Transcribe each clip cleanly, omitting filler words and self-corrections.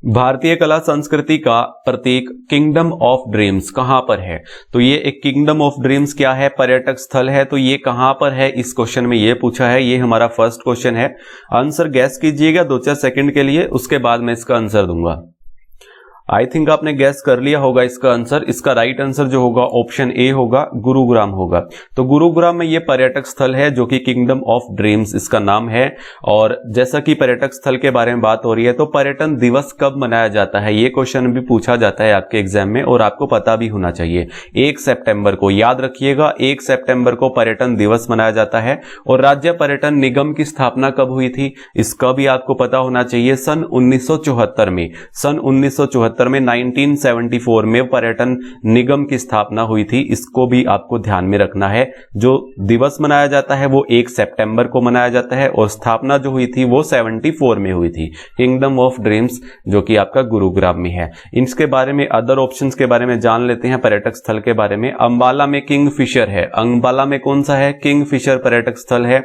भारतीय कला संस्कृति का प्रतीक किंगडम ऑफ ड्रीम्स कहां पर है? तो ये एक किंगडम ऑफ ड्रीम्स क्या है? पर्यटक स्थल है। तो ये कहां पर है? इस क्वेश्चन में ये पूछा है। ये हमारा फर्स्ट क्वेश्चन है। आंसर गैस कीजिएगा 2-4 सेकंड के लिए, उसके बाद मैं इसका आंसर दूंगा। आई थिंक आपने गैस कर लिया होगा इसका आंसर। इसका राइट आंसर जो होगा ऑप्शन ए होगा, गुरुग्राम होगा। तो गुरुग्राम में ये पर्यटक स्थल है जो कि किंगडम ऑफ ड्रीम्स इसका नाम है। और जैसा कि पर्यटक स्थल के बारे में बात हो रही है, तो पर्यटन दिवस कब मनाया जाता है? ये क्वेश्चन भी पूछा जाता है आपके एग्जाम में और आपको पता भी होना चाहिए। 1 सितंबर को, याद रखिएगा, 1 सितंबर को पर्यटन दिवस मनाया जाता है। और राज्य पर्यटन निगम की स्थापना कब हुई थी? इसका भी आपको पता होना चाहिए। सन 1974 में, सन 1974 में 1974 में पर्यटन निगम की स्थापना हुई थी। इसको भी आपको ध्यान में रखना है। जो दिवस मनाया जाता है वो 1 सितंबर को मनाया जाता है और स्थापना जो हुई थी वो 74 में हुई थी। किंगडम ऑफ ड्रीम्स जो कि आपका गुरुग्राम में है। इसके बारे में, अदर ऑप्शंस के बारे में जान लेते हैं। पर्यटक स्थल के बारे में, अंबाला में किंगफिशर है। अंबाला में कौन सा है? किंगफिशर पर्यटक स्थल है।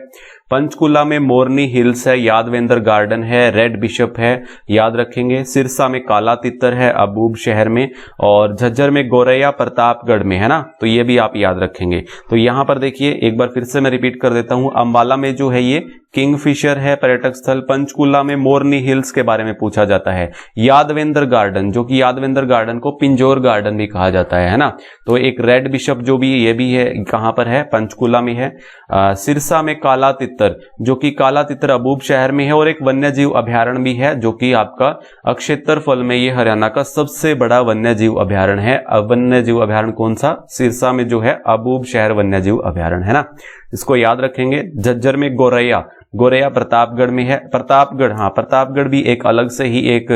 पंचकुला में मोरनी हिल्स है, यादवेंद्र गार्डन है, रेड बिशप है, याद रखेंगे। सिरसा में काला तितर है, अबूब शहर में। और झज्जर में गोरैया प्रतापगढ़ में है ना, तो ये भी आप याद रखेंगे। तो यहां पर देखिए, एक बार फिर से मैं रिपीट कर देता हूं। अंबाला में जो है ये किंगफिशर है पर्यटक स्थल। पंचकुला में मोरनी हिल्स के बारे में पूछा जाता है। यादवेंद्र गार्डन, जो कि यादवेंद्र गार्डन को पिंजौर गार्डन भी कहा जाता है ना। तो एक रेड बिशप जो भी, ये भी है, कहां पर है? पंचकुला में है। सिरसा में काला तितर, जो कि काला तितर अबूब शहर में है। और एक वन्य जीव अभ्यारण्य भी है जो कि आपका क्षेत्रफल में ये हरियाणा का सबसे बड़ा वन्य जीव अभ्यारण्य है। वन्य जीव अभ्यारण्य कौन सा? सिरसा में जो है अबूब शहर वन्य जीव अभ्यारण्य है ना, इसको याद रखेंगे। झज्जर में गोरैया, गोरैया प्रतापगढ़ में है। प्रतापगढ़, हाँ, प्रतापगढ़ भी एक अलग से ही एक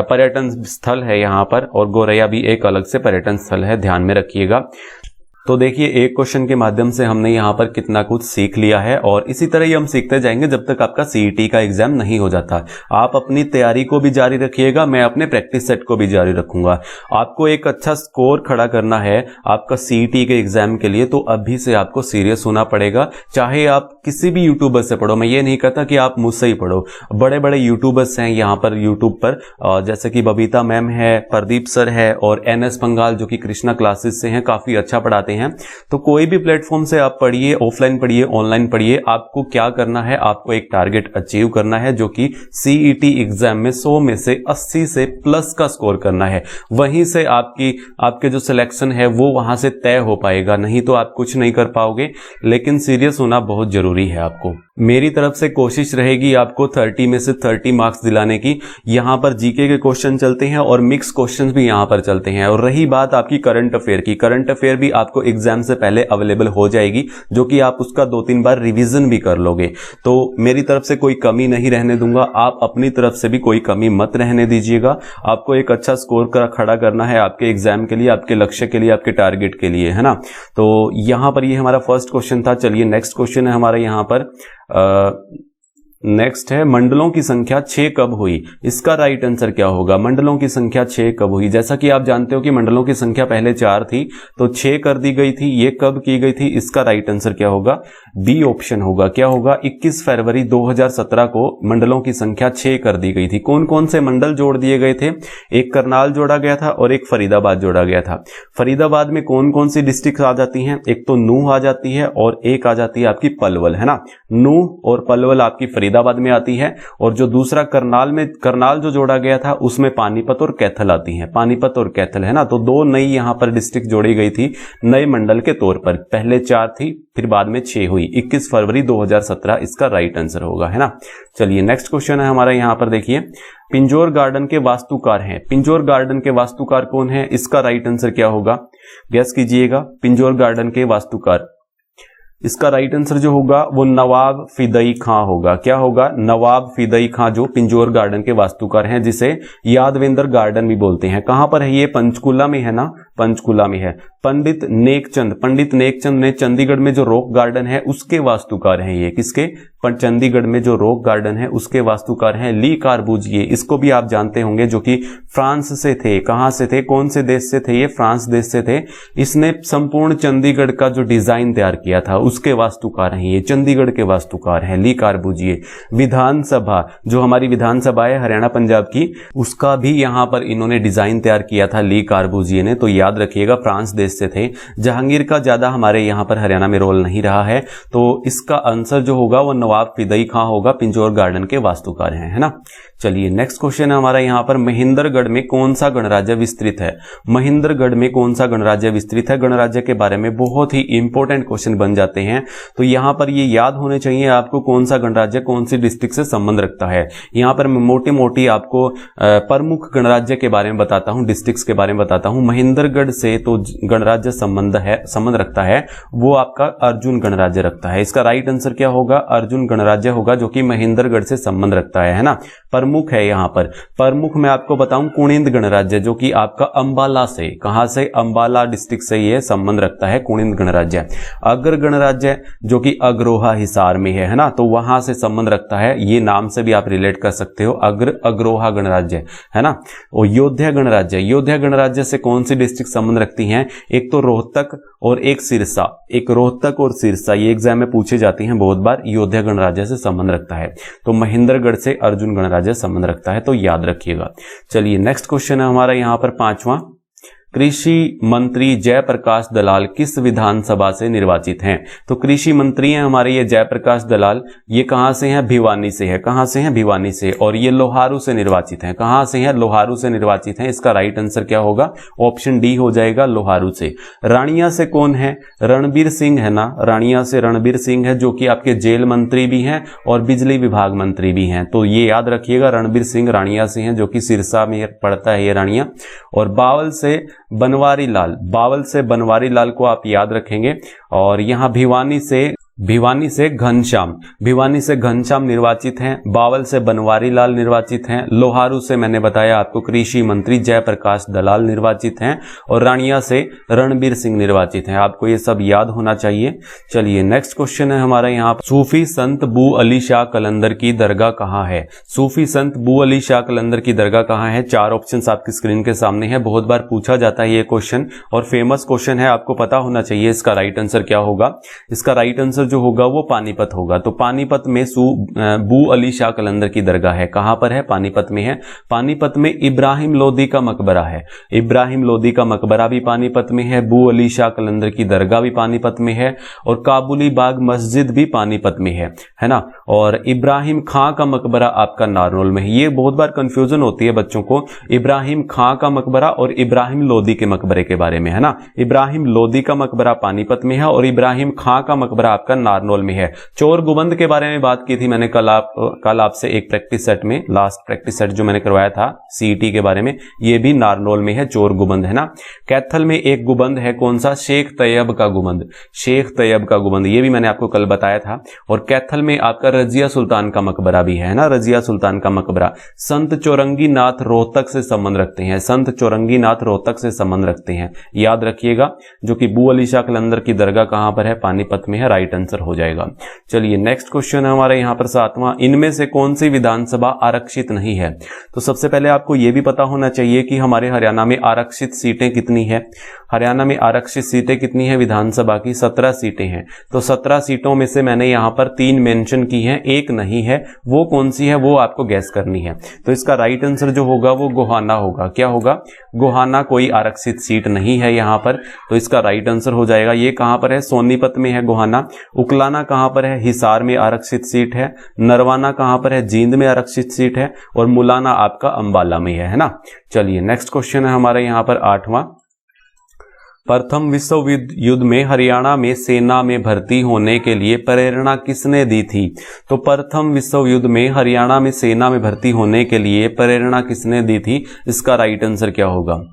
पर्यटन स्थल है यहाँ पर, और गोरैया भी एक अलग से पर्यटन स्थल है, ध्यान में रखिएगा। तो देखिए, एक क्वेश्चन के माध्यम से हमने यहाँ पर कितना कुछ सीख लिया है और इसी तरह ही हम सीखते जाएंगे जब तक आपका सीईटी का एग्जाम नहीं हो जाता। आप अपनी तैयारी को भी जारी रखिएगा, मैं अपने प्रैक्टिस सेट को भी जारी रखूंगा। आपको एक अच्छा स्कोर खड़ा करना है आपका सीईटी के एग्जाम के लिए, तो अभी से आपको सीरियस होना पड़ेगा। चाहे आप किसी भी यूट्यूबर से पढ़ो, मैं ये नहीं कहता कि आप मुझसे ही पढ़ो। बड़े बड़े यूट्यूबर्स हैं यहाँ पर यूट्यूब पर, जैसे कि बबीता मैम है, प्रदीप सर है, और NS पंगाल जो कि कृष्णा क्लासेस से हैं, काफी अच्छा पढ़ाते हैं। तो कोई भी प्लेटफॉर्म से आप पढ़िए, ऑफलाइन पढ़िए, ऑनलाइन पढ़िए। आपको क्या करना है? आपको एक टारगेट अचीव करना है जो कि सीईटी एग्जाम में 100 में से 80 से प्लस का स्कोर करना है। वहीं से आपके जो सिलेक्शन है वो वहां से तय हो पाएगा, नहीं तो आप कुछ नहीं कर पाओगे। लेकिन सीरियस होना बहुत जरूरी है। आपको मेरी तरफ से कोशिश रहेगी आपको 30 में से 30 मार्क्स दिलाने की। यहां पर जीके के क्वेश्चन चलते हैं और मिक्स क्वेश्चंस भी यहां पर चलते हैं। और रही बात आपकी करंट अफेयर की, करंट अफेयर भी आपको एग्जाम से पहले अवेलेबल हो जाएगी, जो कि आप उसका 2-3 बार रिवीजन भी कर लोगे। तो मेरी तरफ से कोई कमी नहीं रहने दूंगा, आप अपनी तरफ से भी कोई कमी मत रहने दीजिएगा। आपको एक अच्छा स्कोर खड़ा करना है आपके एग्जाम के लिए, आपके लक्ष्य के लिए, आपके टारगेट के लिए, है ना। तो यहां पर ये हमारा फर्स्ट क्वेश्चन था। चलिए नेक्स्ट क्वेश्चन है हमारा यहाँ पर। नेक्स्ट है, मंडलों की संख्या 6 कब हुई? इसका राइट आंसर क्या होगा? मंडलों की संख्या 6 कब हुई? जैसा कि आप जानते हो कि मंडलों की संख्या पहले 4 थी, तो 6 कर दी गई थी। ये कब की गई थी? इसका राइट आंसर क्या होगा? बी ऑप्शन होगा। क्या होगा? 21 फरवरी 2017 को मंडलों की संख्या 6 कर दी गई थी। कौन कौन से मंडल जोड़ दिए गए थे? एक करनाल जोड़ा गया था और एक फरीदाबाद जोड़ा गया था। फरीदाबाद में कौन कौन सी डिस्ट्रिक्ट आ जाती हैं? एक तो नूह आ जाती है और एक आ जाती है आपकी पलवल, है ना। नूह और पलवल आपकी फरीदाबाद में आती है। और जो दूसरा करनाल जो जोड़ा गया था उसमें पानीपत और कैथल आती है। पानीपत और कैथल, है ना। तो 2 नई यहां पर डिस्ट्रिक्ट जोड़ी गई थी नए मंडल के तौर पर। पहले 4 थी, फिर बाद में 6 हुई। 21 फरवरी 2017 इसका राइट आंसर होगा, है ना। चलिए नेक्स्ट क्वेश्चन है हमारा यहाँ पर। देखिए, पिंजौर गार्डन के वास्तुकार हैं। पिंजौर गार्डन के वास्तुकार कौन है? इसका राइट आंसर क्या होगा? गैस कीजिएगा। पिंजौर गार्डन के वास्तुकार, इसका राइट आंसर जो होगा वो नवाब फिदई खां होगा। क्या होगा? नवाब फिदई खां जो पिंजौर गार्डन के वास्तुकार हैं, जिसे यादवेंद्र गार्डन भी बोलते हैं। कहां पर है ये? पंचकुला में है ना, पंचकुला में है। पंडित नेकचंद ने चंडीगढ़ में जो रॉक गार्डन है उसके वास्तुकार हैं ये। किसके? पर चंडीगढ़ में जो रॉक गार्डन है उसके वास्तुकार हैं ली कार्बूजिए। इसको भी आप जानते होंगे, जो कि फ्रांस से थे। कहां से थे? कौन से देश से थे ये? फ्रांस देश से थे। इसने संपूर्ण चंडीगढ़ का जो डिजाइन तैयार किया था उसके वास्तुकार हैं, ये चंडीगढ़ के वास्तुकार हैं ली कार्बूजिए। विधानसभा, जो हमारी विधानसभा है हरियाणा पंजाब की, उसका भी यहाँ पर इन्होंने डिजाइन तैयार किया था ली कार्बूजिए ने, तो याद रखिएगा फ्रांस देश से थे। जहांगीर का ज्यादा हमारे यहाँ पर हरियाणा में रोल नहीं रहा है, तो इसका आंसर जो होगा वो नवाब फिदई खां होगा, पिंजौर गार्डन के वास्तुकार हैं, है ना। चलिए नेक्स्ट क्वेश्चन है हमारा यहाँ पर, महेंद्रगढ़ में कौन सा गणराज्य विस्तृत है। महेंद्रगढ़ में कौन सा गणराज्य विस्तृत है। गणराज्य के बारे में बहुत ही इंपॉर्टेंट क्वेश्चन बन जाते हैं, तो यहाँ पर ये याद होने चाहिए आपको कौन सा गणराज्य कौन सी डिस्ट्रिक्ट से संबंध रखता है। यहाँ पर मैं मोटी मोटी आपको प्रमुख गणराज्य के बारे में बताता हूँ, डिस्ट्रिक्ट्स के बारे में बताता हूँ। महेंद्रगढ़ से तो गणराज्य संबंध रखता है वो आपका अर्जुन गणराज्य रखता है। इसका राइट आंसर क्या होगा, अर्जुन गणराज्य होगा, जो कि महेंद्रगढ़ से संबंध रखता है ना। प्रमुख है यहाँ पर, प्रमुख मैं आपको बताऊं कुणिंद गणराज्य, जो कि आपका अंबाला से, कहां से, अंबाला डिस्ट्रिक्ट से ये संबंध रखता है कुणिंद गणराज्य। अग्र गणराज्य जो कि अग्रोहा हिसार में है ना, तो वहां से संबंध रखता है, ये नाम से भी आप रिलेट कर सकते हो, अग्रोहा गणराज्य है ना। और योध्या गणराज्य, योध्या गणराज्य से कौन सी डिस्ट्रिक्ट संबंध रखती हैं, एक तो रोहतक और एक सिरसा, एक रोहतक और सिरसा, ये एग्जाम में पूछे जाती हैं बहुत बार, योध्या गणराज्य से संबंध रखता है। तो महेंद्रगढ़ से अर्जुन गणराज्य संबंध रखता है, तो याद रखिएगा। चलिए नेक्स्ट क्वेश्चन है हमारा यहाँ पर 5वां, कृषि मंत्री जयप्रकाश दलाल किस विधानसभा से निर्वाचित हैं। तो कृषि मंत्री हैं हमारे ये जयप्रकाश दलाल, ये कहां से हैं, भिवानी से है, कहां से हैं, भिवानी से, और ये लोहारू से निर्वाचित हैं, कहां से हैं, लोहारू से निर्वाचित हैं। इसका राइट आंसर क्या होगा, ऑप्शन डी हो जाएगा, लोहारू से। रानिया से कौन है, रणबीर सिंह है ना, रानिया से रणबीर सिंह है, जो कि आपके जेल मंत्री भी हैं और बिजली विभाग मंत्री भी हैं, तो ये याद रखिएगा, रणबीर सिंह रानिया से हैं, जो कि सिरसा में पड़ता है ये रानिया। और बावल से बनवारी लाल, बावल से बनवारी लाल को आप याद रखेंगे। और यहां भिवानी से घनश्याम, भिवानी से घनश्याम निर्वाचित हैं, बावल से बनवारी लाल निर्वाचित हैं, लोहारू से मैंने बताया आपको कृषि मंत्री जयप्रकाश दलाल निर्वाचित हैं, और रानिया से रणबीर सिंह निर्वाचित हैं। आपको ये सब याद होना चाहिए। चलिए नेक्स्ट क्वेश्चन है हमारा यहाँ, सूफी संत बू अली शाह कलंदर की दरगाह कहाँ है। सूफी संत बू अली शाह कलंदर की दरगाह कहाँ है। 4 ऑप्शन आपकी स्क्रीन के सामने है, बहुत बार पूछा जाता है ये क्वेश्चन और फेमस क्वेश्चन है, आपको पता होना चाहिए इसका राइट आंसर क्या होगा। इसका राइट आंसर जो होगा वो पानीपत होगा। तो पानीपत में बू अली शाह कलंदर की दरगाह है, कहां पर है, पानीपत में है। पानीपत में इब्राहिम लोदी का मकबरा है, इब्राहिम लोदी का मकबरा भी पानीपत में है, बू अली शाह कलंदर की दरगाह भी पानीपत में है, और काबुली बाग मस्जिद भी पानीपत में है ना। और इब्राहिम खां का मकबरा आपका नारनौल में है। ये बहुत बार कंफ्यूजन होती है बच्चों को, इब्राहिम खां का मकबरा और इब्राहिम लोदी के मकबरे के बारे में, है ना। इब्राहिम लोदी का मकबरा पानीपत में है और इब्राहिम खां का मकबरा आपका नारनौल में है। चोर गुबंद के बारे में बात की थी मैंने कल आपसे एक प्रैक्टिस सेट में, लास्ट प्रैक्टिस सेट जो मैंने करवाया था सीईटी के बारे में, ये भी नारनौल में है, चोर गुबंद, है ना। कैथल में एक गुबंद है, कौन सा, शेख तैयब का गुबंद, शेख तैयब का गुबंद, ये भी मैंने आपको कल बताया था। और कैथल में आपका रजिया सुल्तान का मकबरा भी है ना, रजिया सुल्तान का मकबरा। संत चौरंगी नाथ रोहतक से संबंध रखते हैं, संत चौरंगी नाथ रोहतक से संबंध रखते हैं, याद रखिएगा। जो कि बू अली शाह कलंदर की दरगाह कहां पर है, पानीपत में है, राइट आंसर हो जाएगा। चलिए नेक्स्ट क्वेश्चन है हमारे यहाँ पर 7वां, इनमें से कौन सी विधानसभा आरक्षित नहीं है। तो सबसे पहले आपको यह भी पता होना चाहिए कि हमारे हरियाणा में आरक्षित सीटें कितनी है। हरियाणा में आरक्षित सीटें कितनी है विधानसभा की, 17 सीटें हैं। तो 17 सीटों में से मैंने यहाँ पर 3 मेंशन की हैं, एक नहीं है, वो कौन सी है वो आपको गैस करनी है। तो इसका राइट आंसर जो होगा वो गोहाना होगा। क्या होगा, गोहाना कोई आरक्षित सीट नहीं है यहाँ पर, तो इसका राइट आंसर हो जाएगा। ये कहां पर है, सोनीपत में है गोहाना। उकलाना कहां पर है, हिसार में आरक्षित सीट है। नरवाना कहां पर है, जींद में आरक्षित सीट है। और मुलाना आपका अंबाला में है ना। चलिए नेक्स्ट क्वेश्चन है हमारे यहाँ पर 8वां, प्रथम विश्व युद्ध में हरियाणा में सेना में भर्ती होने के लिए प्रेरणा किसने दी थी। तो प्रथम विश्व युद्ध में हरियाणा में सेना में भर्ती होने के लिए प्रेरणा किसने दी थी, इसका राइट आंसर क्या होगा।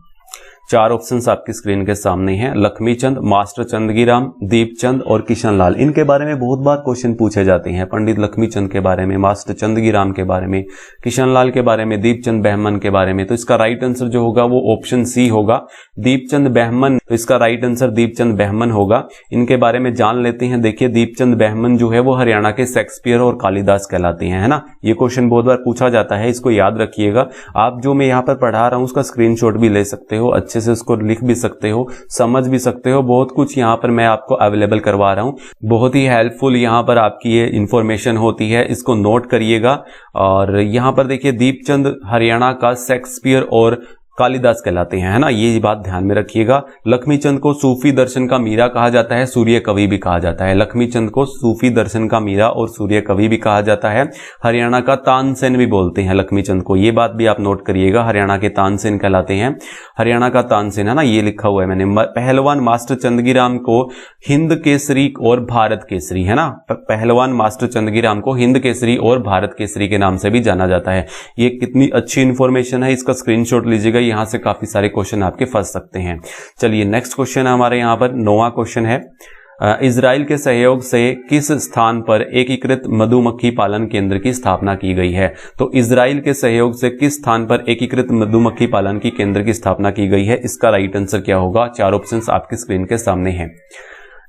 4 ऑप्शंस आपकी स्क्रीन के सामने हैं, लक्ष्मीचंद, मास्टर चंदगीराम, दीपचंद और किशनलाल। इनके बारे में बहुत बार क्वेश्चन पूछे जाते हैं, पंडित लक्ष्मीचंद के बारे में, मास्टर चंदगीराम के बारे में, किशनलाल के बारे में, दीपचंद बहमन के बारे में। तो इसका राइट आंसर जो होगा वो ऑप्शन सी होगा, दीपचंद बहमन। तो इसका राइट आंसर दीपचंद बहमन होगा। इनके बारे में जान लेते हैं। देखिए दीपचंद बहमन जो है वो हरियाणा के शेक्सपियर और कालिदास कहलाते हैं, है ना। ये क्वेश्चन बहुत बार पूछा जाता है, इसको याद रखिएगा। आप जो मैं यहाँ पर पढ़ा रहा हूँ उसका स्क्रीनशॉट भी ले सकते हो, अच्छे अच्छे से उसको लिख भी सकते हो, समझ भी सकते हो। बहुत कुछ यहाँ पर मैं आपको अवेलेबल करवा रहा हूँ, बहुत ही हेल्पफुल यहाँ पर आपकी ये इन्फॉर्मेशन होती है, इसको नोट करिएगा। और यहाँ पर देखिए दीपचंद हरियाणा का शेक्सपियर और कालिदास कहलाते हैं, है ना, ये बात ध्यान में रखिएगा। लक्ष्मीचंद को सूफी दर्शन का मीरा कहा जाता है, सूर्य कवि भी कहा जाता है। लक्ष्मीचंद को सूफी दर्शन का मीरा और सूर्य कवि भी कहा जाता है। हरियाणा का तानसेन भी बोलते हैं लक्ष्मीचंद को, ये बात भी आप नोट करिएगा, हरियाणा के तानसेन कहलाते हैं। हरियाणा का तानसेन, है ना, ये लिखा हुआ है मैंने। पहलवान मास्टर चंदगीराम को हिंद केसरी और भारत केसरी, है ना, पहलवान मास्टर चंदगीराम को हिंद केसरी और भारत केसरी के नाम से भी जाना जाता है। ये कितनी अच्छी इंफॉर्मेशन है, इसका स्क्रीनशॉट लीजिएगा, यहां से काफी सारे क्वेश्चन आपके फंस सकते हैं। चलिए नेक्स्ट क्वेश्चन है हमारे यहां पर, 9वां क्वेश्चन है। इजराइल के सहयोग से किस स्थान पर एकीकृत मधुमक्खी पालन केंद्र की स्थापना की गई है? तो इजराइल के सहयोग से किस स्थान पर एकीकृत मधुमक्खी पालन की केंद्र की स्थापना की गई है? इसका राइट आंसर क्या होगा? 4 ऑप्शंस आपकी स्क्रीन के सामने हैं।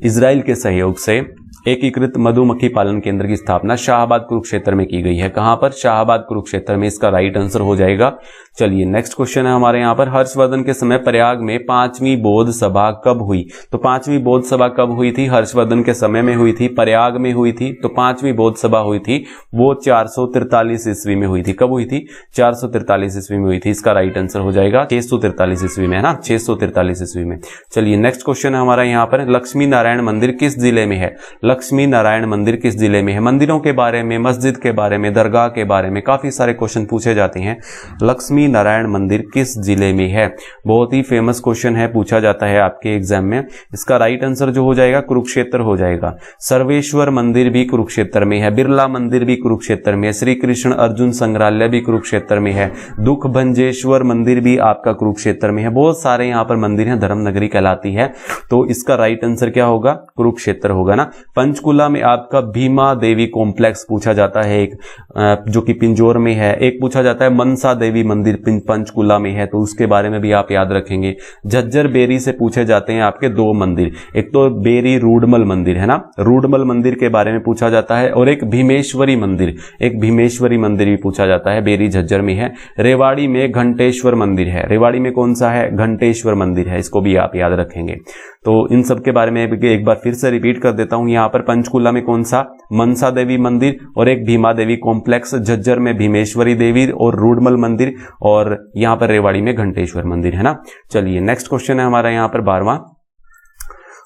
इजराइल के सहयोग से एकीकृत मधुमक्खी पालन केंद्र की स्थापना शाहबाद कुरुक्षेत्र में की गई है। कहां पर? शाहबाद कुरुक्षेत्र में, इसका राइट आंसर हो जाएगा। चलिए नेक्स्ट क्वेश्चन है हमारे यहां पर, हर्षवर्धन के समय प्रयाग में 5वीं बौद्ध सभा कब हुई? तो 5वीं बौद्ध सभा कब हुई थी? हर्षवर्धन के समय में हुई थी, प्रयाग में हुई थी। तो 5वीं बौद्ध सभा हुई थी वो 443 ईस्वी में हुई थी। कब हुई थी? 443 ईस्वी में हुई थी। इसका राइट आंसर हो जाएगा 643 ईस्वी में, है ना, 643 ईस्वी में। चलिए नेक्स्ट क्वेश्चन है हमारा यहां पर, लक्ष्मी नारायण मंदिर किस जिले में है? लक्ष्मी नारायण मंदिर किस जिले में है? मंदिरों के बारे में, मस्जिद के बारे में, दरगाह के बारे में काफी सारे क्वेश्चन पूछे जाते हैं। लक्ष्मी नारायण मंदिर किस जिले में है? बहुत ही फेमस क्वेश्चन है, पूछा जाता है आपके एग्जाम में। इसका राइट आंसर जो हो जाएगा कुरुक्षेत्र हो जाएगा। सर्वेश्वर मंदिर भी कुरुक्षेत्र में है, बिरला मंदिर भी कुरुक्षेत्र में है, श्री कृष्ण अर्जुन संग्रहालय भी कुरुक्षेत्र में है, दुख भंजेश्वर मंदिर भी आपका कुरुक्षेत्र में है। बहुत सारे यहाँ पर मंदिर हैं, धर्मनगरी कहलाती है। तो इसका राइट आंसर क्या होगा? कुरुक्षेत्र होगा ना। पंचकुला में आपका भीमा देवी कॉम्प्लेक्स पूछा जाता है, एक जो कि पिंजौर में है। एक पूछा जाता है मनसा देवी मंदिर पंचकुला में है, तो उसके बारे में भी आप याद रखेंगे। झज्जर बेरी से पूछे जाते हैं आपके 2 मंदिर, एक तो बेरी रूडमल मंदिर, है ना, रूडमल मंदिर के बारे में पूछा जाता है, और एक भीमेश्वरी मंदिर, एक भीमेश्वरी मंदिर भी पूछा जाता है, बेरी झज्जर में है। रेवाड़ी में घंटेश्वर मंदिर है, रेवाड़ी में कौन सा है? घंटेश्वर मंदिर है, इसको भी आप याद रखेंगे। तो इन सब के बारे में एक बार फिर से रिपीट कर देता हूं। यहाँ पर पंचकुला में कौन सा? मनसा देवी मंदिर, और एक भीमा देवी कॉम्प्लेक्स। झज्जर में भीमेश्वरी देवी और रूडमल मंदिर, और यहाँ पर रेवाड़ी में घंटेश्वर मंदिर, है ना। चलिए नेक्स्ट क्वेश्चन है हमारा यहाँ पर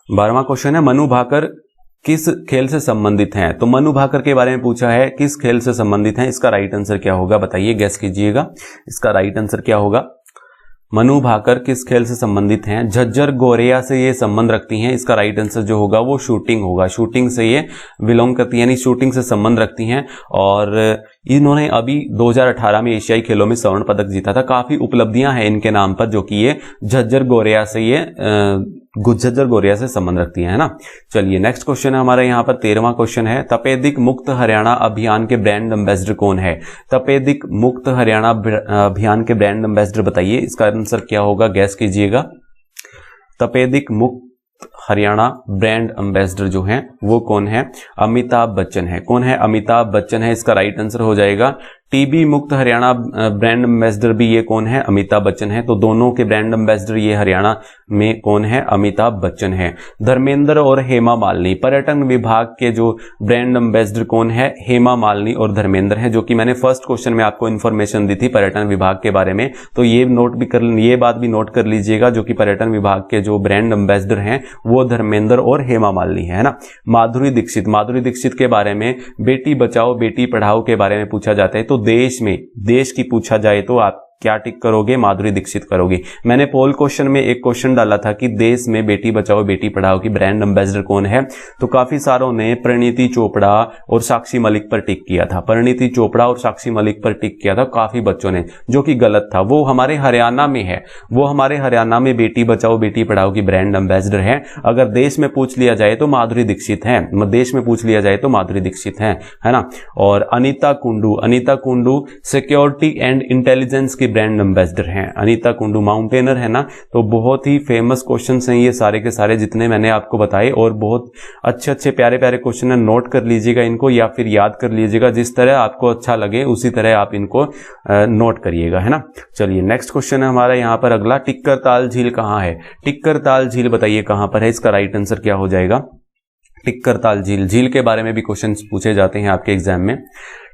12वां क्वेश्चन है, मनु भाकर किस खेल से संबंधित हैं? तो मनु भाकर के बारे में पूछा है, किस खेल से संबंधित हैं? इसका राइट आंसर क्या होगा? बताइए, गैस कीजिएगा, इसका राइट आंसर क्या होगा? मनु भाकर किस खेल से संबंधित हैं? झज्जर गोरेया से ये संबंध रखती हैं। इसका राइट आंसर जो होगा वो शूटिंग होगा, शूटिंग से ये बिलोंग करती है, यानी शूटिंग से संबंध रखती हैं। और इन्होंने अभी 2018 में एशियाई खेलों में स्वर्ण पदक जीता था। काफी उपलब्धियां हैं इनके नाम पर, जो कि ये झज्जर गोरेया से संबंध रखती है ना। चलिए नेक्स्ट क्वेश्चन है हमारे यहाँ पर 13वां क्वेश्चन है, तपेदिक मुक्त हरियाणा अभियान के ब्रांड एम्बेसडर कौन है? तपेदिक मुक्त हरियाणा अभियान के ब्रांड एम्बेसडर बताइए, इसका आंसर क्या होगा? गैस कीजिएगा। तपेदिक मुक्त हरियाणा ब्रांड एम्बेसडर जो हैं वो कौन है? अमिताभ बच्चन है। कौन है? अमिताभ बच्चन है, इसका राइट आंसर हो जाएगा। टीबी मुक्त हरियाणा ब्रांड एम्बेसडर भी ये कौन है? अमिताभ बच्चन है। तो दोनों के ब्रांड एम्बेसडर ये हरियाणा में कौन है? अमिताभ बच्चन है। धर्मेंद्र और हेमा मालिनी, पर्यटन विभाग के जो ब्रांड एम्बेसडर कौन है? हेमा मालिनी और धर्मेंद्र है, जो कि मैंने फर्स्ट क्वेश्चन में आपको इन्फॉर्मेशन दी थी पर्यटन विभाग के बारे में। तो ये बात भी नोट कर लीजिएगा, जो कि पर्यटन विभाग के जो ब्रांड एम्बेसडर हैं वो धर्मेंद्र और हेमा मालिनी है ना। माधुरी दीक्षित के बारे में, बेटी बचाओ बेटी पढ़ाओ के बारे में पूछा जाता है। तो देश की पूछा जाए तो आप क्या टिक करोगे? माधुरी दीक्षित करोगे। मैंने पोल क्वेश्चन में एक क्वेश्चन डाला था कि देश में बेटी बचाओ बेटी पढ़ाओ की ब्रांड एम्बेसडर कौन है, तो काफी सारों ने परिणीति चोपड़ा और साक्षी मलिक पर टिक किया था। परिणीति चोपड़ा और साक्षी मलिक पर टिक किया था काफी बच्चों ने, जो कि गलत था। वो हमारे हरियाणा में है, वो हमारे हरियाणा में बेटी बचाओ बेटी पढ़ाओ की ब्रांड एम्बेसडर है। अगर देश में पूछ लिया जाए तो माधुरी दीक्षित है, देश में पूछ लिया जाए तो माधुरी दीक्षित है ना। और Anita Kundu security and intelligence इसकी ब्रांड एम्बेसडर हैं? अनीता कुंडू माउंटेनर है ना। तो बहुत ही फेमस क्वेश्चन हैं ये सारे के सारे जितने मैंने आपको बताए, और बहुत अच्छे अच्छे प्यारे प्यारे क्वेश्चन है। नोट कर लीजिएगा इनको या फिर याद कर लीजिएगा, जिस तरह आपको अच्छा लगे उसी तरह आप इनको नोट करिएगा, है ना। चलिए नेक्स्ट क्वेश्चन है हमारा यहाँ पर अगला, टिक्कर ताल झील कहाँ है? टिक्कर ताल झील बताइए कहाँ पर है, इसका राइट आंसर क्या हो जाएगा? टिक्कर ताल झील, झील के बारे में भी क्वेश्चन पूछे जाते हैं आपके एग्जाम में।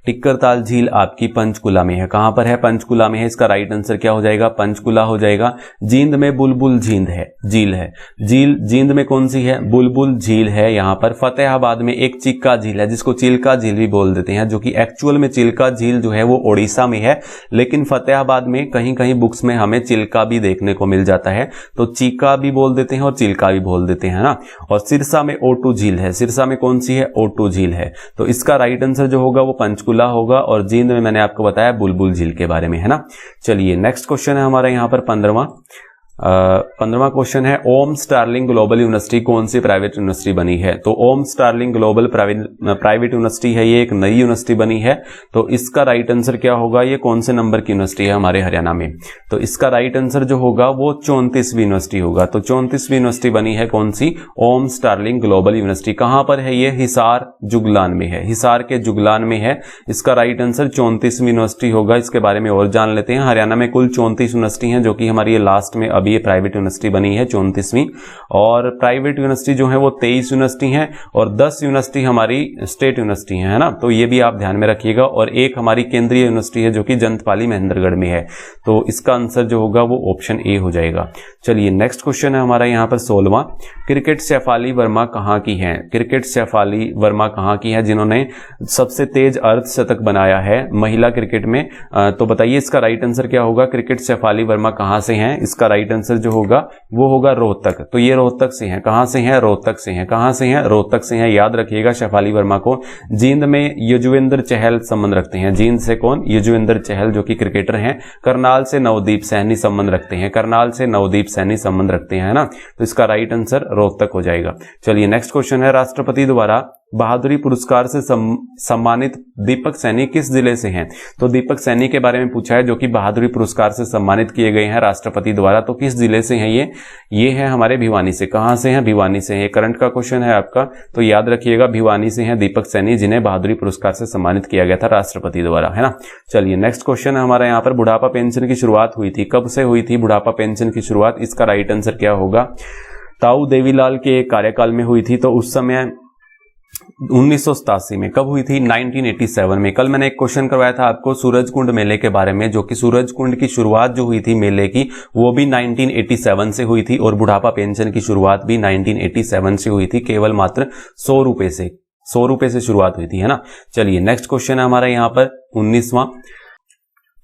टिक्कर ताल झील आपकी पंचकुला में है। कहां पर है? पंचकुला में है। इसका राइट आंसर क्या हो जाएगा? पंचकुला हो जाएगा। जींद में बुलबुल झील है, झील है। झील जींद में कौन सी है? बुलबुल झील है। यहाँ पर फतेहाबाद में एक चिक्का झील है, जिसको चिल्का झील भी बोल देते हैं, जो कि एक्चुअल में चिल्का झील जो है वो ओडिशा में है, लेकिन फतेहाबाद में कहीं कहीं बुक्स में हमें चिल्का भी देखने को मिल जाता है, तो चीका भी बोल देते हैं और चिल्का भी बोल देते हैं ना। और सिरसा में ओटू झील है। सिरसा में कौन सी है? ओटू झील है। तो इसका राइट आंसर जो होगा वो पंचकुला होगा, और जींद में मैंने आपको बताया बुलबुल झील के बारे में, है ना। चलिए नेक्स्ट क्वेश्चन है हमारा यहाँ पर 15वां क्वेश्चन है, ओम स्टार्लिंग ग्लोबल यूनिवर्सिटी कौन सी प्राइवेट यूनिवर्सिटी बनी है? तो ओम स्टार्लिंग ग्लोबल प्राइवेट यूनिवर्सिटी है, ये एक नई यूनिवर्सिटी बनी है। तो इसका राइट आंसर क्या होगा? ये कौन से नंबर की यूनिवर्सिटी है हमारे हरियाणा में? तो इसका राइट आंसर जो होगा वो 34वीं यूनिवर्सिटी होगा। तो 34वीं यूनिवर्सिटी बनी है कौन सी? ओम स्टार्लिंग ग्लोबल यूनिवर्सिटी। कहां पर है ये? हिसार जुगलान में है, हिसार के जुगलान में है। इसका राइट आंसर 34वीं यूनिवर्सिटी होगा। इसके बारे में और जान लेते हैं। हरियाणा में कुल 34 यूनिवर्सिटी हैं, जो कि हमारी लास्ट में अभी ये प्राइवेट यूनिवर्सिटी बनी है 34वीं, और प्राइवेट यूनिवर्सिटी जो है वो 23 यूनिवर्सिटी हैं, और 10 यूनिवर्सिटी हमारी स्टेट यूनिवर्सिटी है ना। तो ये भी आप ध्यान में रखिएगा। और एक हमारी केंद्रीय यूनिवर्सिटी है जो कि जंतपाली महेंद्रगढ़ में है। तो इसका आंसर जो होगा वो ऑप्शन ए हो जाएगा। चलिए नेक्स्ट क्वेश्चन है हमारा यहाँ पर 16वां, क्रिकेट शेफाली वर्मा कहाँ की है? क्रिकेट शेफाली वर्मा कहाँ की है जिन्होंने सबसे तेज अर्धशतक बनाया है महिला क्रिकेट में? तो बताइए इसका राइट आंसर क्या होगा? क्रिकेट शेफाली वर्मा कहाँ से हैं? इसका राइट आंसर जो होगा वो होगा रोहतक। तो ये रोहतक से हैं। कहां से हैं? रोहतक से हैं। कहां से हैं? रोहतक से हैं। याद रखिएगा शेफाली वर्मा को। जींद में युजवेंद्र चहल संबंध रखते हैं। जींद से कौन? युजवेंद्र चहल, जो कि क्रिकेटर हैं। करनाल से नवदीप सैनी संबंध रखते हैं। करनाल से नवदीप सैनी संबंध रखते हैं, है ना। तो इसका राइट आंसर रोहतक हो जाएगा। चलिए नेक्स्ट क्वेश्चन है, राष्ट्रपति द्वारा बहादुरी पुरस्कार से सम्मानित दीपक सैनी किस जिले से हैं? तो दीपक सैनी के बारे में पूछा है, जो कि बहादुरी पुरस्कार से सम्मानित किए गए हैं राष्ट्रपति द्वारा। तो किस जिले से हैं ये है हमारे भिवानी से। कहां से हैं? भिवानी से हैं। करंट का क्वेश्चन है आपका, तो याद रखिएगा भिवानी से हैं दीपक सैनी, जिन्हें बहादुरी पुरस्कार से सम्मानित किया गया था राष्ट्रपति द्वारा, है ना। चलिए नेक्स्ट क्वेश्चन है हमारा यहाँ पर, बुढ़ापा पेंशन की शुरुआत हुई थी, कब से हुई थी बुढ़ापा पेंशन की शुरुआत? इसका राइट आंसर क्या होगा? ताऊ देवीलाल के कार्यकाल में हुई थी। तो उस समय 1987 में। कब हुई थी? 1987 में। कल मैंने एक क्वेश्चन करवाया था आपको सूरजकुंड मेले के बारे में, जो कि सूरजकुंड की शुरुआत जो हुई थी मेले की वो भी 1987 से हुई थी, और बुढ़ापा पेंशन की शुरुआत भी 1987 से हुई थी, केवल मात्र 100 रुपए से। 100 रुपए से शुरुआत हुई थी, है ना। चलिए नेक्स्ट क्वेश्चन है हमारा यहाँ पर 19वां,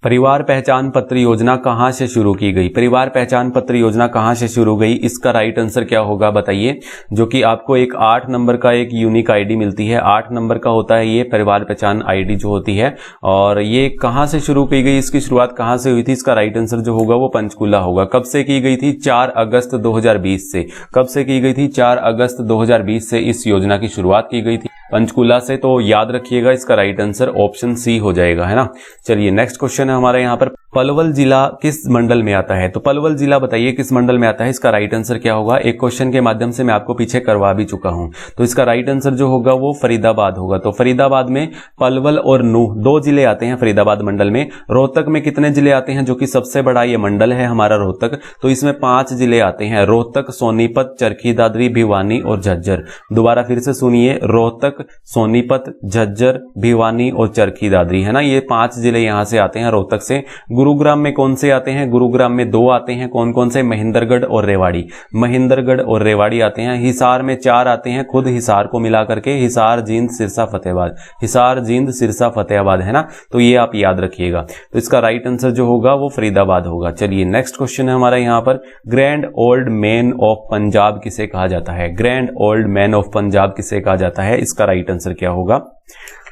परिवार पहचान पत्र योजना कहां से शुरू की गई? परिवार पहचान पत्र योजना कहां से शुरू गई? इसका राइट आंसर क्या होगा बताइए? जो कि आपको एक 8 नंबर का एक यूनिक आईडी मिलती है, 8 नंबर का होता है ये परिवार पहचान आईडी जो होती है, और ये कहां से शुरू की गई? इसकी शुरुआत कहां से हुई थी? इसका राइट आंसर जो होगा वो पंचकुला होगा। कब से की गई थी? 4 अगस्त 2020 से। कब से की गई थी? 4 अगस्त 2020 से इस योजना की शुरुआत की गई थी पंचकुला से। तो याद रखिएगा इसका राइट आंसर ऑप्शन सी हो जाएगा, है ना। चलिए नेक्स्ट क्वेश्चन है हमारे यहाँ पर, पलवल जिला किस मंडल में आता है? तो पलवल जिला बताइए किस मंडल में आता है? इसका राइट आंसर क्या होगा? एक क्वेश्चन के माध्यम से मैं आपको पीछे करवा भी चुका हूं। तो इसका राइट आंसर जो होगा वो फरीदाबाद होगा। तो फरीदाबाद में पलवल और नूह 2 जिले आते हैं फरीदाबाद मंडल में। रोहतक में कितने जिले आते हैं? जो कि सबसे बड़ा ये मंडल है हमारा रोहतक, तो इसमें 5 जिले आते हैं, रोहतक, सोनीपत, चरखी दादरी, भिवानी और झज्जर। दोबारा फिर से सुनिए, रोहतक, सोनीपत, झज्जर, भिवानी और चरखी दादरी, है ना। ये 5 जिले यहां से आते हैं रोहतक से। गुरुग्राम में कौन से आते हैं? गुरुग्राम में 2 आते हैं। कौन कौन से? महेंद्रगढ़ और रेवाड़ी। महेंद्रगढ़ और रेवाड़ी आते हैं। हिसार में 4 आते हैं, खुद हिसार को मिला करके, हिसार, जींद, सिरसा, फतेहाबाद। हिसार, जींद, सिरसा, फतेहाबाद, है ना। तो ये आप याद रखिएगा। तो इसका राइट आंसर जो होगा वो फरीदाबाद होगा। चलिए नेक्स्ट क्वेश्चन है हमारा यहाँ पर, grand old man of Punjab किसे कहा जाता है? Grand old man of Punjab किसे कहा जाता है? इसका राइट आंसर क्या होगा?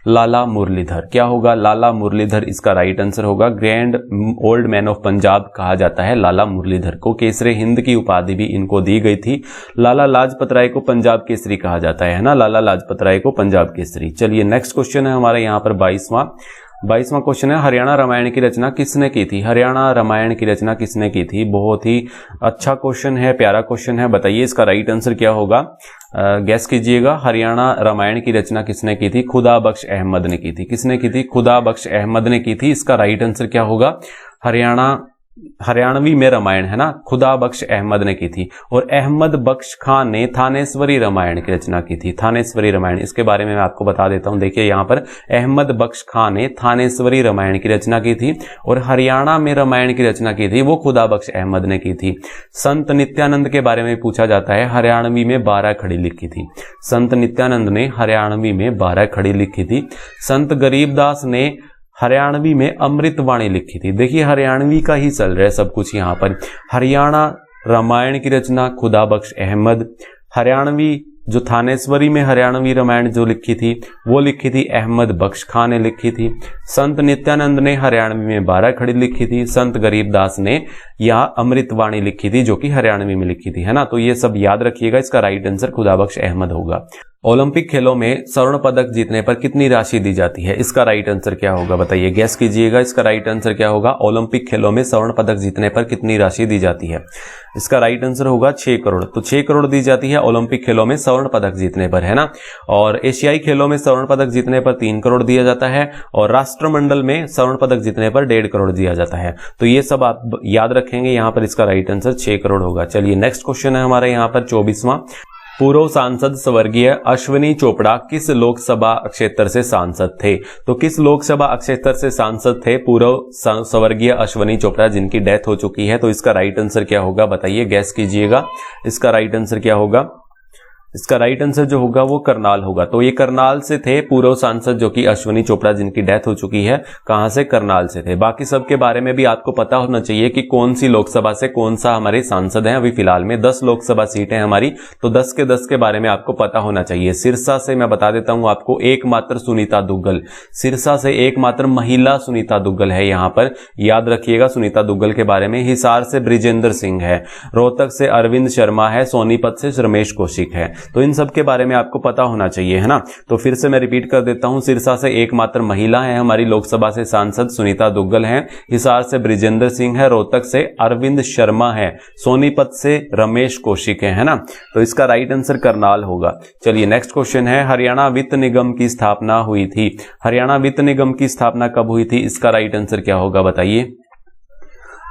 लाला मुरलीधर। क्या होगा? लाला मुरलीधर इसका राइट आंसर होगा। Grand old man of Punjab कहा जाता है लाला मुरलीधर को। केसरे हिंद की उपाधि भी इनको दी गई थी। लाला लाजपत राय को पंजाब केसरी कहा जाता है ना, लाला लाजपत राय को पंजाब केसरी। चलिए नेक्स्ट क्वेश्चन है हमारे यहाँ पर 22वां, 22वां क्वेश्चन है, हरियाणा रामायण की रचना किसने की थी? हरियाणा रामायण की रचना किसने की थी? बहुत ही अच्छा क्वेश्चन है, प्यारा क्वेश्चन है। बताइए इसका राइट आंसर क्या होगा, गैस कीजिएगा। हरियाणा रामायण की रचना किसने की थी? खुदा बख्श अहमद ने की थी। किसने की थी? खुदा बख्श अहमद ने की थी। इसका राइट आंसर क्या होगा? हरियाणवी में रामायण है ना, खुदा बख्श अहमद ने की थी। और अहमद बख्श खान ने थानेश्वरी रामायण की रचना की थी। थानेश्वरी रामायण, इसके बारे में मैं आपको बता देता हूं। देखिए यहां पर अहमद बख्श खान ने थानेश्वरी रामायण की रचना की थी और हरियाणा में रामायण की रचना की थी वो खुदा बख्श अहमद ने की थी। संत नित्यानंद के बारे में पूछा जाता है, हरियाणवी में 12 खड़ी लिखी थी। संत नित्यानंद ने हरियाणवी में 12 खड़ी लिखी थी। संत गरीबदास ने हरियाणवी में अमृतवाणी लिखी थी। देखिए हरियाणवी का ही चल रहा है सब कुछ यहाँ पर। हरियाणा रामायण की रचना खुदा बख्श अहमद, हरियाणवी जो थानेश्वरी में हरियाणवी रामायण जो लिखी थी वो लिखी थी अहमद बख्श खान ने लिखी थी। संत नित्यानंद ने हरियाणवी में 12 खड़ी लिखी थी। संत गरीबदास ने यह अमृतवाणी लिखी थी जो कि हरियाणवी में लिखी थी, है ना। तो ये सब याद रखिएगा, इसका राइट आंसर खुदा बख्श अहमद होगा। ओलंपिक खेलों में स्वर्ण पदक जीतने पर कितनी राशि दी जाती है? इसका राइट आंसर क्या होगा बताइए, गैस कीजिएगा। इसका राइट आंसर क्या होगा? ओलंपिक खेलों में स्वर्ण पदक जीतने पर कितनी राशि दी जाती है? इसका राइट आंसर होगा 6 करोड़। तो 6 करोड़ दी जाती है ओलंपिक खेलों में स्वर्ण पदक जीतने पर, है ना। और एशियाई खेलों में स्वर्ण पदक जीतने पर 3 करोड़ दिया जाता है और राष्ट्रमंडल में स्वर्ण पदक जीतने पर 1.5 करोड़ दिया जाता है। तो ये सब आप याद रखेंगे, यहां पर इसका राइट आंसर 6 करोड़ होगा। चलिए नेक्स्ट क्वेश्चन है हमारे यहाँ पर 24वां। पूर्व सांसद स्वर्गीय अश्विनी चोपड़ा किस लोकसभा क्षेत्र से सांसद थे? तो किस लोकसभा क्षेत्र से सांसद थे पूर्व स्वर्गीय अश्विनी चोपड़ा जिनकी डेथ हो चुकी है? तो इसका राइट आंसर क्या होगा बताइए, गैस कीजिएगा। इसका राइट आंसर क्या होगा? इसका राइट आंसर जो होगा वो करनाल होगा। तो ये करनाल से थे पूर्व सांसद जो कि अश्विनी चोपड़ा जिनकी डेथ हो चुकी है। कहां से? करनाल से थे। बाकी सब के बारे में भी आपको पता होना चाहिए कि कौन सी लोकसभा से कौन सा हमारे सांसद हैं। अभी फिलहाल में 10 लोकसभा सीटें हमारी, तो 10 के 10 के बारे में आपको पता होना चाहिए। सिरसा से मैं बता देता हूं आपको, एकमात्र सुनीता दुग्गल, सिरसा से एकमात्र महिला सुनीता दुग्गल है यहाँ पर, याद रखिएगा सुनीता दुग्गल के बारे में। हिसार से बृजेंद्र सिंह है, रोहतक से अरविंद शर्मा है, सोनीपत से रमेश कौशिक है। तो इन सब के बारे में आपको पता होना चाहिए, है ना। तो फिर से मैं रिपीट कर देता हूं, सिरसा से एकमात्र महिला है हमारी लोकसभा से सांसद सुनीता दुग्गल हैं, हिसार से बृजेंद्र सिंह है, रोहतक से अरविंद शर्मा है, सोनीपत से रमेश कौशिक है ना। तो इसका राइट आंसर करनाल होगा। चलिए नेक्स्ट क्वेश्चन है, हरियाणा वित्त निगम की स्थापना हुई थी। हरियाणा वित्त निगम की स्थापना कब हुई थी? इसका राइट आंसर क्या होगा बताइए,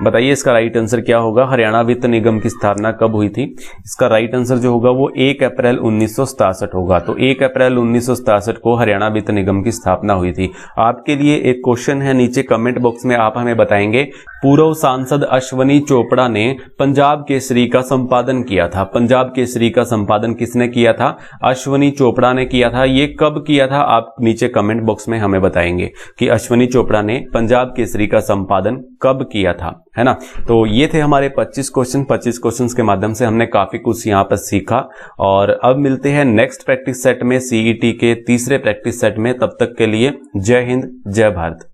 बताइए इसका राइट आंसर क्या होगा? हरियाणा वित्त निगम की स्थापना कब हुई थी? इसका राइट आंसर जो होगा वो 1 अप्रैल 1967 होगा। तो 1 अप्रैल 1967 को हरियाणा वित्त निगम की स्थापना हुई थी। आपके लिए एक क्वेश्चन है, नीचे कमेंट बॉक्स में आप हमें बताएंगे, पूर्व सांसद अश्विनी चोपड़ा ने पंजाब केसरी का संपादन किया था। पंजाब केसरी का संपादन किसने किया था? अश्विनी चोपड़ा ने किया था। ये कब किया था? आप नीचे कमेंट बॉक्स में हमें बताएंगे कि अश्विनी चोपड़ा ने पंजाब केसरी का संपादन कब किया था, है ना। तो ये थे हमारे 25 क्वेश्चन। 25 क्वेश्चंस के माध्यम से हमने काफी कुछ यहाँ पर सीखा और अब मिलते हैं नेक्स्ट प्रैक्टिस सेट में, सीईटी के तीसरे प्रैक्टिस सेट में। तब तक के लिए जय हिंद, जय भारत।